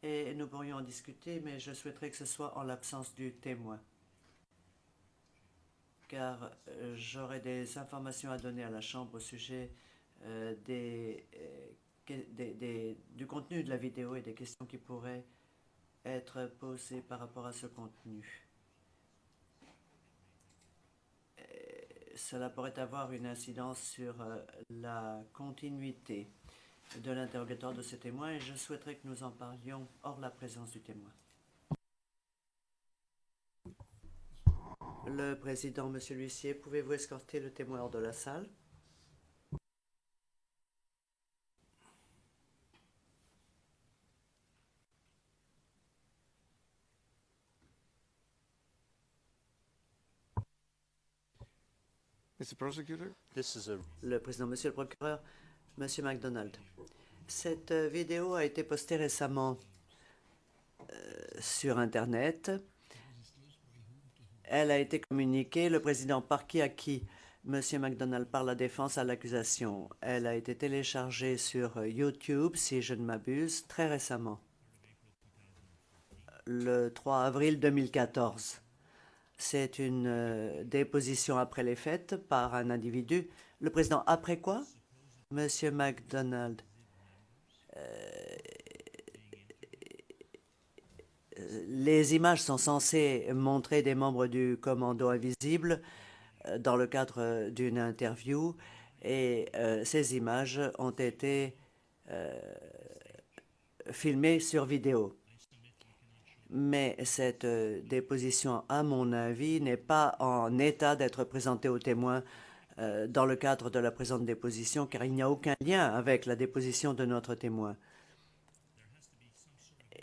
et nous pourrions en discuter, mais je souhaiterais que ce soit en l'absence du témoin, car j'aurais des informations à donner à la Chambre au sujet du contenu de la vidéo et des questions qui pourraient être posées par rapport à ce contenu. Cela pourrait avoir une incidence sur la continuité de l'interrogatoire de ce témoin et je souhaiterais que nous en parlions hors la présence du témoin. Le président, monsieur l'huissier, pouvez-vous escorter le témoin hors de la salle? Mr. Prosecutor? This is a... Le président, monsieur le procureur, monsieur MacDonald. Cette vidéo a été postée récemment sur Internet. Elle a été communiquée, le président, par qui à qui? Monsieur MacDonald, par la défense à l'accusation. Elle a été téléchargée sur YouTube, si je ne m'abuse, très récemment. Le 3 avril 2014. C'est une déposition après les fêtes par un individu. Le président, après quoi? Monsieur MacDonald, les images sont censées montrer des membres du commando invisible dans le cadre d'une interview et ces images ont été filmées sur vidéo. Mais cette déposition, à mon avis, n'est pas en état d'être présentée aux témoins dans le cadre de la présente déposition, car il n'y a aucun lien avec la déposition de notre témoin.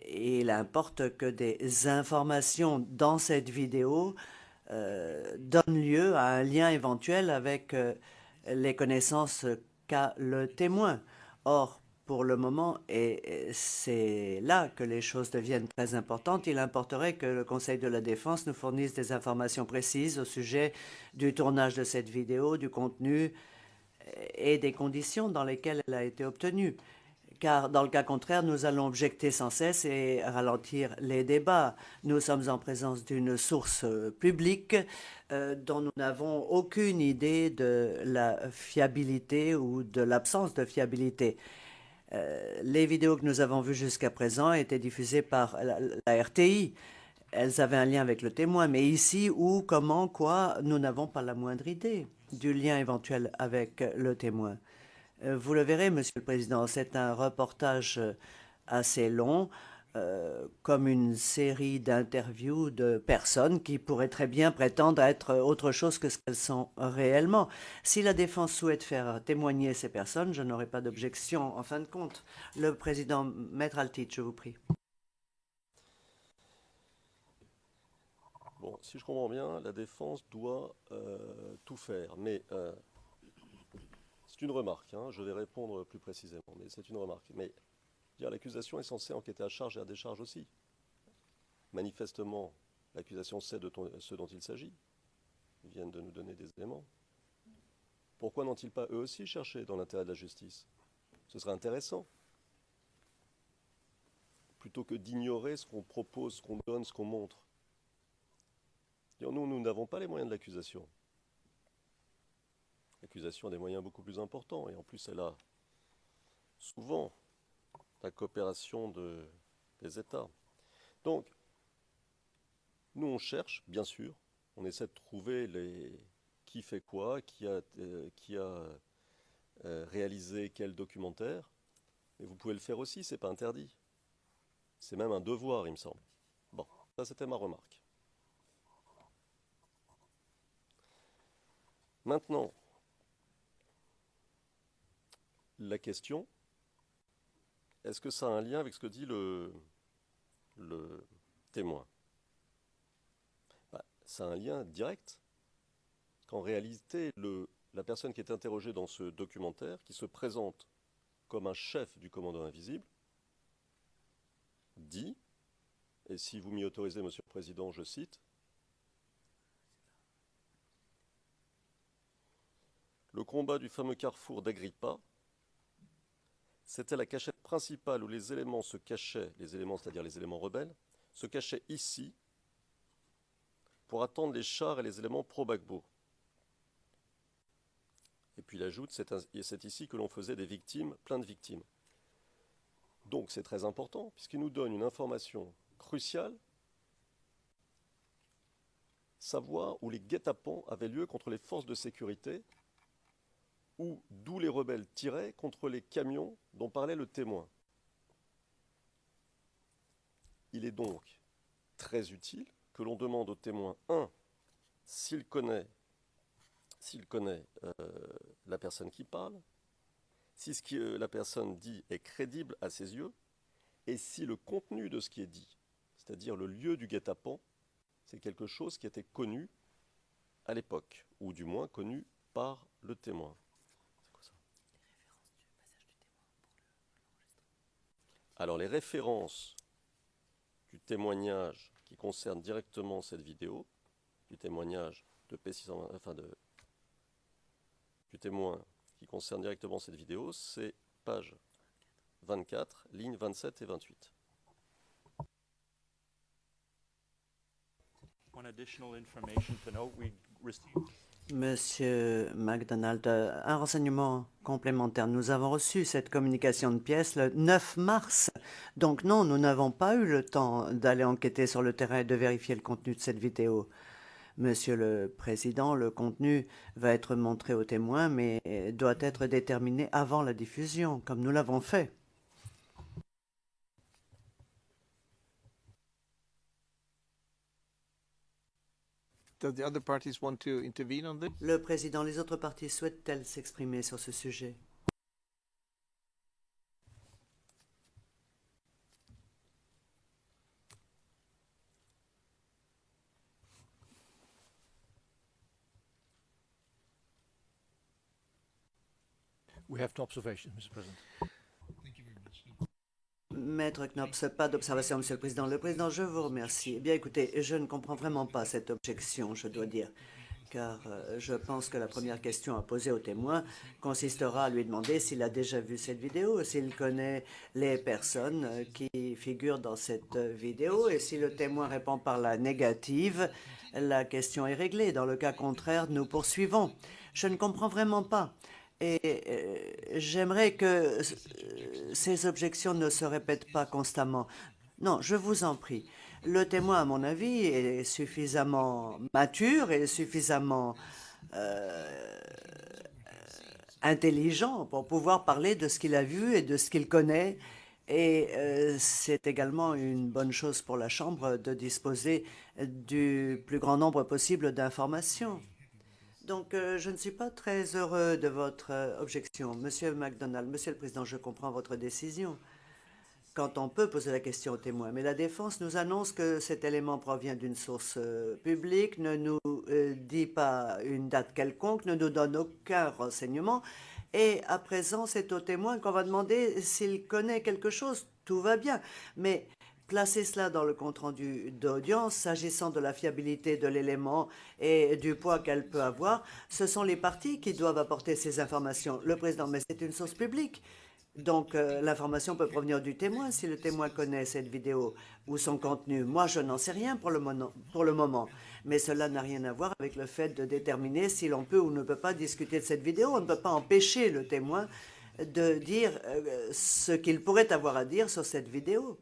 Il importe que des informations dans cette vidéo donnent lieu à un lien éventuel avec les connaissances qu'a le témoin. Or, pour le moment, et c'est là que les choses deviennent très importantes, il importerait que le Conseil de la Défense nous fournisse des informations précises au sujet du tournage de cette vidéo, du contenu et des conditions dans lesquelles elle a été obtenue. Car dans le cas contraire, nous allons objecter sans cesse et ralentir les débats. Nous sommes en présence d'une source publique dont nous n'avons aucune idée de la fiabilité ou de l'absence de fiabilité. Les vidéos que nous avons vues jusqu'à présent étaient diffusées par la RTI. Elles avaient un lien avec le témoin, mais ici, où, comment, quoi, nous n'avons pas la moindre idée du lien éventuel avec le témoin. Vous le verrez, Monsieur le Président, c'est un reportage assez long, comme une série d'interviews de personnes qui pourraient très bien prétendre être autre chose que ce qu'elles sont réellement. Si la défense souhaite faire témoigner ces personnes, je n'aurai pas d'objection en fin de compte. Le président, Maître Altit, je vous prie. Bon, si je comprends bien, la défense doit tout faire, mais c'est une remarque, hein, je vais répondre plus précisément, mais c'est une remarque. Mais l'accusation est censée enquêter à charge et à décharge aussi. Manifestement, L'accusation sait de ce dont il s'agit. Ils viennent de nous donner des éléments. Pourquoi n'ont-ils pas eux aussi cherché dans l'intérêt de la justice? Ce serait intéressant. Plutôt que d'ignorer ce qu'on propose, ce qu'on donne, ce qu'on montre. Nous n'avons pas les moyens de l'accusation. L'accusation a des moyens beaucoup plus importants et en plus elle a souvent la coopération des États. Donc, nous on cherche, bien sûr, on essaie de trouver qui fait quoi, qui a réalisé quel documentaire, mais vous pouvez le faire aussi, c'est pas interdit. C'est même un devoir, il me semble. Bon, ça c'était ma remarque. Maintenant, la question, est-ce que ça a un lien avec ce que dit le témoin? Ça a un lien direct, qu'en réalité, la personne qui est interrogée dans ce documentaire, qui se présente comme un chef du commando invisible, dit, et si vous m'y autorisez, Monsieur le Président, je cite, « Le combat du fameux carrefour d'Agrippa, c'était la cachette principale où les éléments se cachaient, les éléments, c'est-à-dire les éléments rebelles, se cachaient ici pour attendre les chars et les éléments pro-Gbagbo. Et puis il ajoute, c'est ici que l'on faisait des victimes, plein de victimes. Donc c'est très important, puisqu'il nous donne une information cruciale, savoir où les guet-apens avaient lieu contre les forces de sécurité, ou d'où les rebelles tiraient contre les camions dont parlait le témoin. Il est donc très utile que l'on demande au témoin, s'il connaît la personne qui parle, si ce que la personne dit est crédible à ses yeux, et si le contenu de ce qui est dit, c'est-à-dire le lieu du guet-apens, c'est quelque chose qui était connu à l'époque, ou du moins connu par le témoin. C'est quoi ça? Alors les références du témoignage qui concernent directement cette vidéo, du témoignage de P620, du témoin qui concerne directement cette vidéo, c'est page 24, lignes 27 et 28. One additional information to note, we received. Monsieur MacDonald, un renseignement complémentaire. Nous avons reçu cette communication de pièces le 9 mars. Donc non, nous n'avons pas eu le temps d'aller enquêter sur le terrain et de vérifier le contenu de cette vidéo. Monsieur le Président, le contenu va être montré aux témoins, mais doit être déterminé avant la diffusion, comme nous l'avons fait. Do the other parties want to intervene on this? Le Président, les autres parties souhaitent-elles s'exprimer sur ce sujet? We have no observation, Mr. President. Maître Knops, pas d'observation, Monsieur le Président. Le Président, je vous remercie. Eh bien, écoutez, je ne comprends vraiment pas cette objection, je dois dire, car je pense que la première question à poser au témoin consistera à lui demander s'il a déjà vu cette vidéo, s'il connaît les personnes qui figurent dans cette vidéo, et si le témoin répond par la négative, la question est réglée. Dans le cas contraire, nous poursuivons. Je ne comprends vraiment pas. Et j'aimerais que ces objections ne se répètent pas constamment. Non, je vous en prie. Le témoin, à mon avis, est suffisamment mature et suffisamment intelligent pour pouvoir parler de ce qu'il a vu et de ce qu'il connaît. Et c'est également une bonne chose pour la Chambre de disposer du plus grand nombre possible d'informations. Donc, je ne suis pas très heureux de votre objection. Monsieur MacDonald, Monsieur le Président, je comprends votre décision quand on peut poser la question au témoin. Mais la défense nous annonce que cet élément provient d'une source publique, ne nous dit pas une date quelconque, ne nous donne aucun renseignement. Et à présent, c'est au témoin qu'on va demander s'il connaît quelque chose. Tout va bien. Mais placer cela dans le compte-rendu d'audience, s'agissant de la fiabilité de l'élément et du poids qu'elle peut avoir, ce sont les parties qui doivent apporter ces informations. Le président, mais c'est une source publique. Donc, l'information peut provenir du témoin si le témoin connaît cette vidéo ou son contenu. Moi, je n'en sais rien pour le moment. Mais cela n'a rien à voir avec le fait de déterminer si l'on peut ou ne peut pas discuter de cette vidéo. On ne peut pas empêcher le témoin de dire ce qu'il pourrait avoir à dire sur cette vidéo.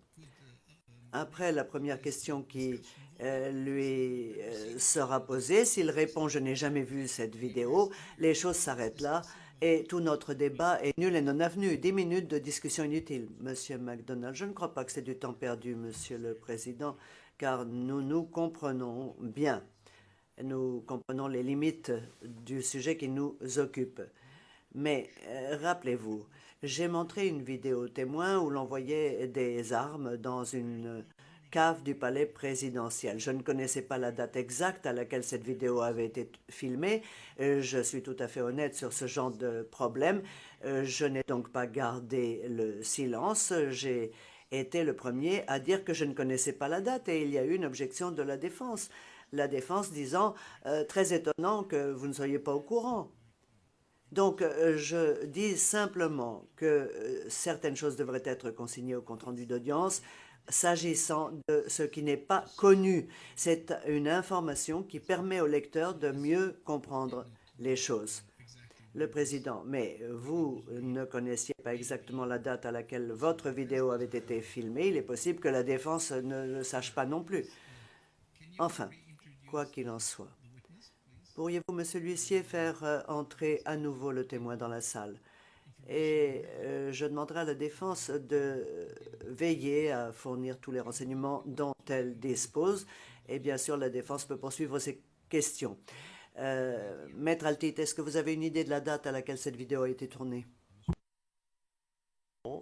Après la première question qui lui sera posée, s'il répond « je n'ai jamais vu cette vidéo », les choses s'arrêtent là. Et tout notre débat est nul et non avenu. 10 minutes de discussion inutile. Monsieur MacDonald, je ne crois pas que c'est du temps perdu, Monsieur le Président, car nous nous comprenons bien. Nous comprenons les limites du sujet qui nous occupe. Mais rappelez-vous, j'ai montré une vidéo témoin où l'on voyait des armes dans une cave du palais présidentiel. Je ne connaissais pas la date exacte à laquelle cette vidéo avait été filmée. Je suis tout à fait honnête sur ce genre de problème. Je n'ai donc pas gardé le silence. J'ai été le premier à dire que je ne connaissais pas la date et il y a eu une objection de la défense. La défense disant « très étonnant que vous ne soyez pas au courant ». Donc, je dis simplement que certaines choses devraient être consignées au compte-rendu d'audience. S'agissant de ce qui n'est pas connu, c'est une information qui permet au lecteur de mieux comprendre les choses. Le président, mais vous ne connaissiez pas exactement la date à laquelle votre vidéo avait été filmée. Il est possible que la défense ne le sache pas non plus. Enfin, quoi qu'il en soit, pourriez-vous, monsieur l'huissier, faire entrer à nouveau le témoin dans la salle? Et je demanderai à la défense de veiller à fournir tous les renseignements dont elle dispose. Et bien sûr, la défense peut poursuivre ses questions. Maître Altit, est-ce que vous avez une idée de la date à laquelle cette vidéo a été tournée?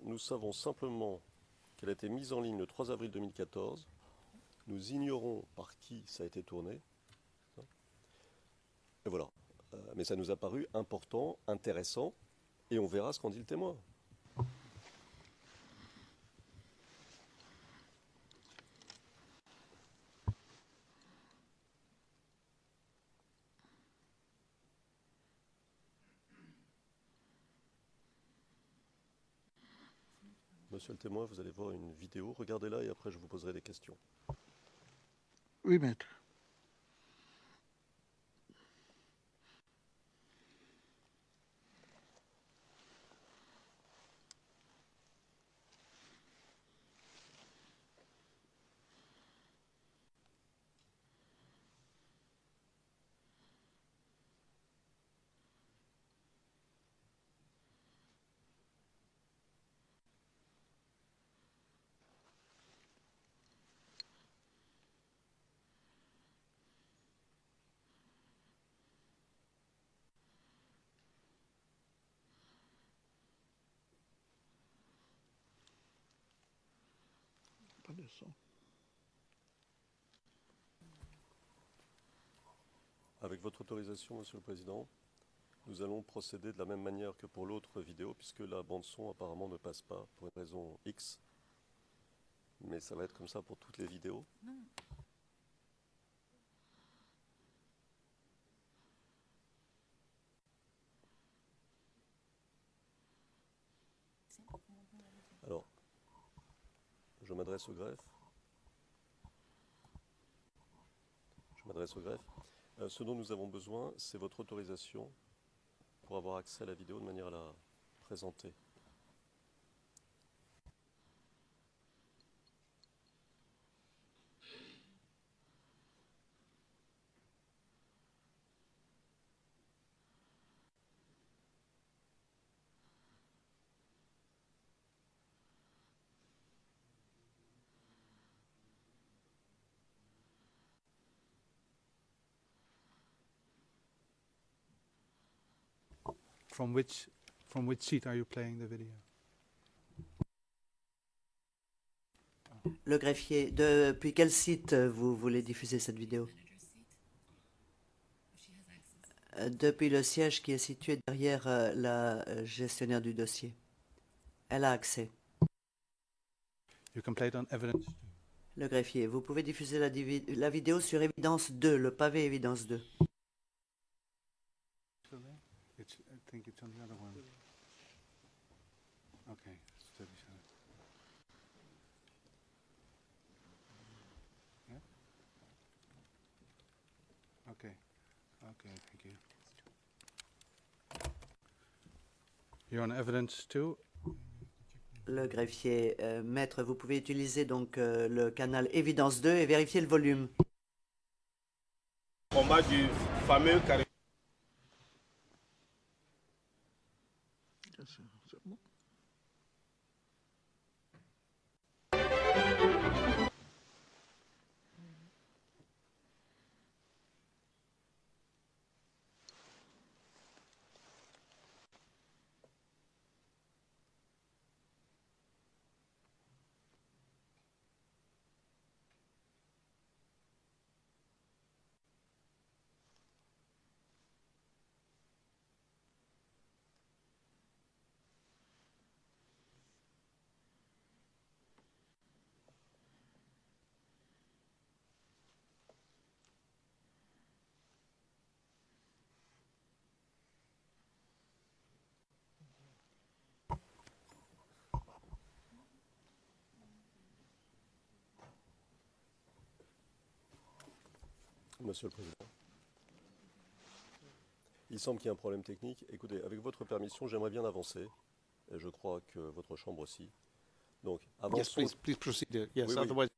Nous savons simplement qu'elle a été mise en ligne le 3 avril 2014. Nous ignorons par qui ça a été tourné. Et voilà. Mais ça nous a paru important, intéressant. Et on verra ce qu'en dit le témoin. Monsieur le témoin, vous allez voir une vidéo. Regardez-la et après je vous poserai des questions. Oui, maître. Pas de son. Avec votre autorisation, Monsieur le Président, nous allons procéder de la même manière que pour l'autre vidéo, puisque la bande-son apparemment ne passe pas pour une raison X. Mais ça va être comme ça pour toutes les vidéos. Non. Alors, je m'adresse au greffe. Ce dont nous avons besoin, c'est votre autorisation pour avoir accès à la vidéo de manière à la présenter. From which seat are you playing the video? Le greffier, depuis quel site vous voulez diffuser cette vidéo? Depuis le siège qui est situé derrière la gestionnaire du dossier. Elle a accès. You can play it on evidence too. Le greffier, vous pouvez diffuser la vidéo sur Évidence 2, le pavé Évidence 2. I think it's on the other one. Okay. Yeah? Okay. Okay, thank you. You're on evidence too? Le greffier, maître, vous pouvez utiliser donc le canal Évidence 2 et vérifier le volume. Combat du fameux carré. C'est bon. Monsieur le Président. Il semble qu'il y ait un problème technique. Écoutez, avec votre permission, j'aimerais bien avancer. Et je crois que votre chambre aussi. Donc, Yes, avançons. please proceed. Yes, Oui, oui. otherwise.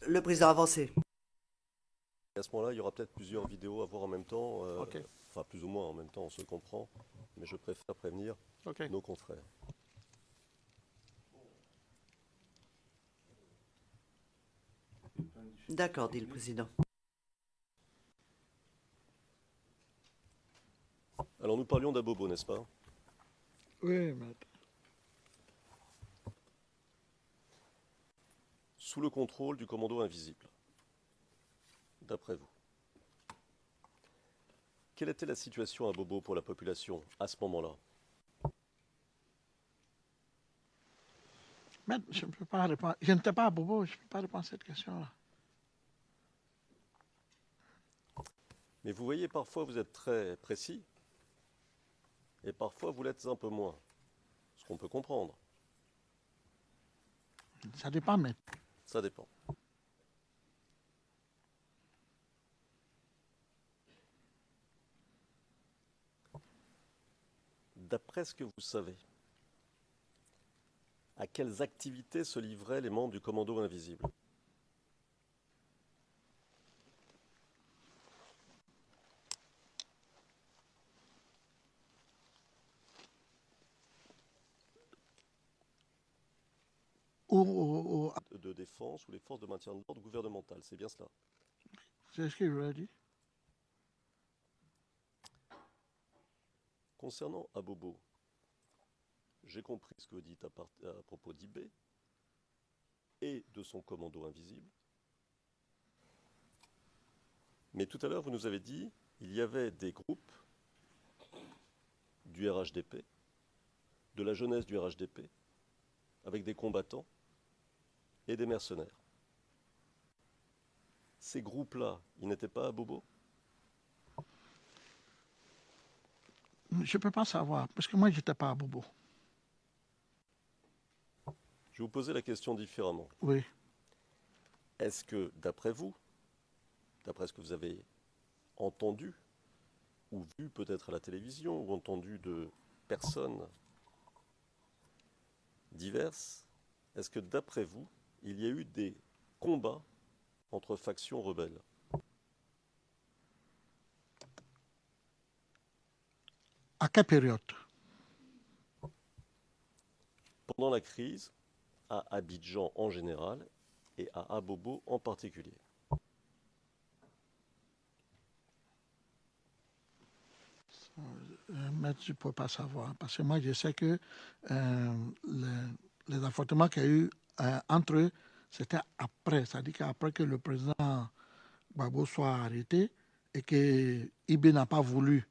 Le président avancé. Et à ce moment-là, il y aura peut-être plusieurs vidéos à voir en même temps. Ok. Enfin, plus ou moins en même temps, on se comprend. Mais je préfère prévenir Okay. nos confrères. D'accord, dit le président. Alors, nous parlions d'Abobo, n'est-ce pas? Oui, maître. Sous le contrôle du commando invisible. D'après vous. Quelle était la situation à Bobo pour la population à ce moment-là? Maître, je ne peux pas répondre. Je n'étais pas à Bobo, je ne peux pas répondre à cette question-là. Mais vous voyez, parfois vous êtes très précis et parfois vous l'êtes un peu moins. Ce qu'on peut comprendre. Ça dépend, maître. Ça dépend. D'après ce que vous savez, à quelles activités se livraient les membres du commando invisible? De défense ou les forces de maintien de l'ordre gouvernementales, c'est bien cela. C'est ce que je voulais dire. Concernant Abobo, j'ai compris ce que vous dites à propos d'IB et de son commando invisible. Mais tout à l'heure, vous nous avez dit qu'il y avait des groupes du RHDP, de la jeunesse du RHDP, avec des combattants et des mercenaires. Ces groupes-là, ils n'étaient pas à Bobo? Je ne peux pas savoir, parce que moi, je n'étais pas à Bobo. Je vais vous poser la question différemment. Oui. Est-ce que, d'après vous, d'après ce que vous avez entendu, ou vu peut-être à la télévision, ou entendu de personnes diverses, est-ce que d'après vous, il y a eu des combats entre factions rebelles? À quelle période? Pendant la crise, à Abidjan en général et à Abobo en particulier. Maître, je ne peux pas savoir, parce que moi, je sais que les affrontements qu'il y a eu entre eux, c'était après, c'est-à-dire qu'après que le président Gbagbo soit arrêté et que IB n'a pas voulu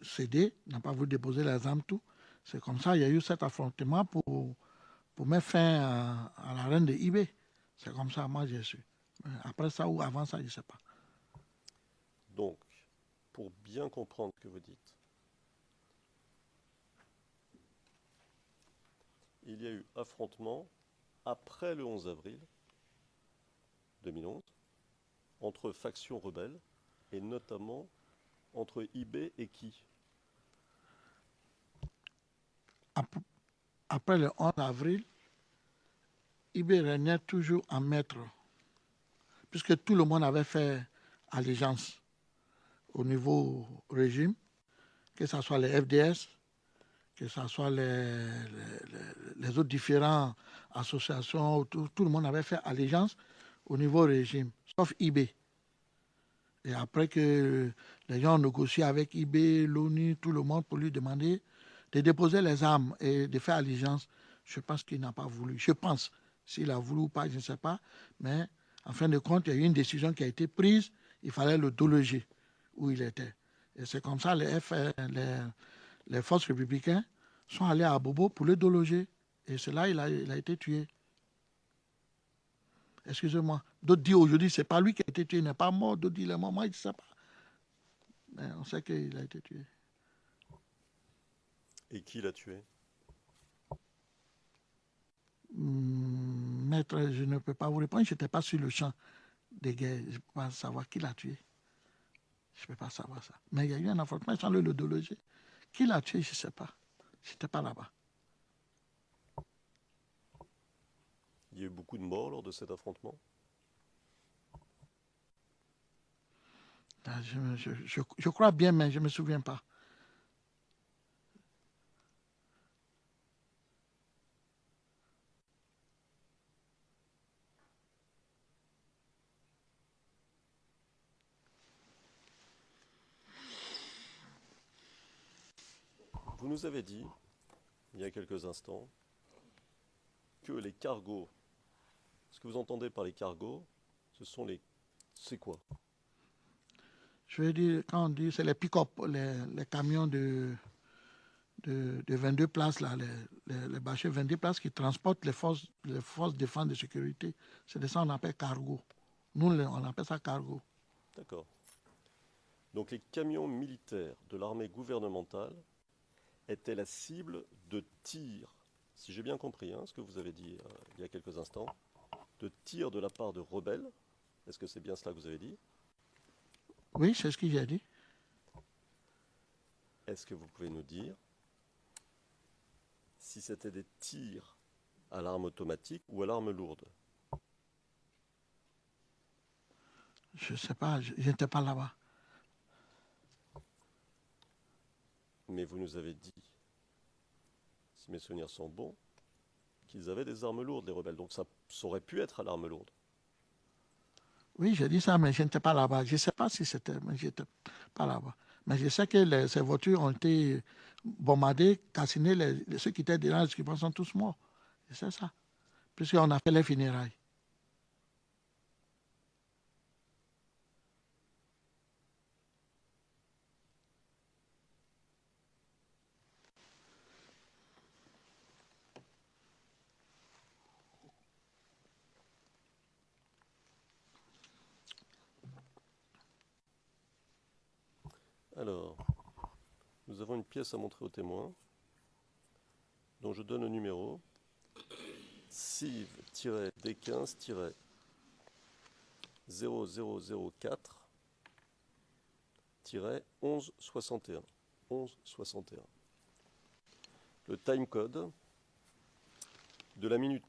céder, n'a pas voulu déposer les armes, tout. C'est comme ça, il y a eu cet affrontement pour pour mettre fin à la reine de eBay. C'est comme ça, moi j'ai su. Après ça ou avant ça, je ne sais pas. Donc, pour bien comprendre ce que vous dites, il y a eu affrontement après le 11 avril 2011 entre factions rebelles et notamment entre eBay et qui? Après le 11 avril, eBay régnait toujours en maître, puisque tout le monde avait fait allégeance au niveau régime, que ce soit les FDS, que ce soit les autres différentes associations, tout le monde avait fait allégeance au niveau régime, sauf eBay. Et après que les gens ont négocié avec eBay, l'ONU, tout le monde pour lui demander de déposer les armes et de faire allégeance, je pense qu'il n'a pas voulu. Je pense. S'il a voulu ou pas, je ne sais pas. Mais en fin de compte, il y a eu une décision qui a été prise. Il fallait le déloger où il était. Et c'est comme ça les forces républicaines sont allées à Bobo pour le déloger. Et c'est là qu'il a été tué. Excusez-moi. D'autres disent aujourd'hui, ce n'est pas lui qui a été tué, il n'est pas mort. D'autres disent, il est mort. Moi, je ne sais pas. Mais on sait qu'il a été tué. Et qui l'a tué? Maître, je ne peux pas vous répondre. Je n'étais pas sur le champ de guerre. Je ne peux pas savoir qui l'a tué. Je ne peux pas savoir ça. Mais il y a eu un affrontement sans le déloger. Qui l'a tué, je ne sais pas. Je n'étais pas là-bas. Il y a eu beaucoup de morts lors de cet affrontement? Je crois bien, mais je ne me souviens pas. Vous nous avez dit, il y a quelques instants, que les cargos, ce que vous entendez par les cargos, ce sont les... C'est quoi? Je veux dire, quand on dit, c'est les pick-up, les camions de 22 places, là, les bâchers 22 places qui transportent les forces de défense de sécurité. C'est de ça qu'on appelle cargo. Nous, on appelle ça cargo. D'accord. Donc les camions militaires de l'armée gouvernementale étaient la cible de tirs, si j'ai bien compris ce que vous avez dit il y a quelques instants, de tirs de la part de rebelles. Est-ce que c'est bien cela que vous avez dit? Oui, c'est ce que j'ai dit. Est-ce que vous pouvez nous dire si c'était des tirs à l'arme automatique ou à l'arme lourde? Je ne sais pas, je n'étais pas là-bas. Mais vous nous avez dit, si mes souvenirs sont bons, qu'ils avaient des armes lourdes, les rebelles. Donc ça aurait pu être à l'arme lourde. Oui, j'ai dit ça, mais je n'étais pas là-bas. Je ne sais pas si c'était, mais je n'étais pas là-bas. Mais je sais que ces voitures ont été bombardées, calcinées, ceux qui étaient dedans, les occupants sont tous morts. Je sais ça. Puisqu'on a fait les funérailles. Alors, nous avons une pièce à montrer aux témoins, dont je donne le numéro. CIV-D15-0004-1161. 1161. Le timecode de la minute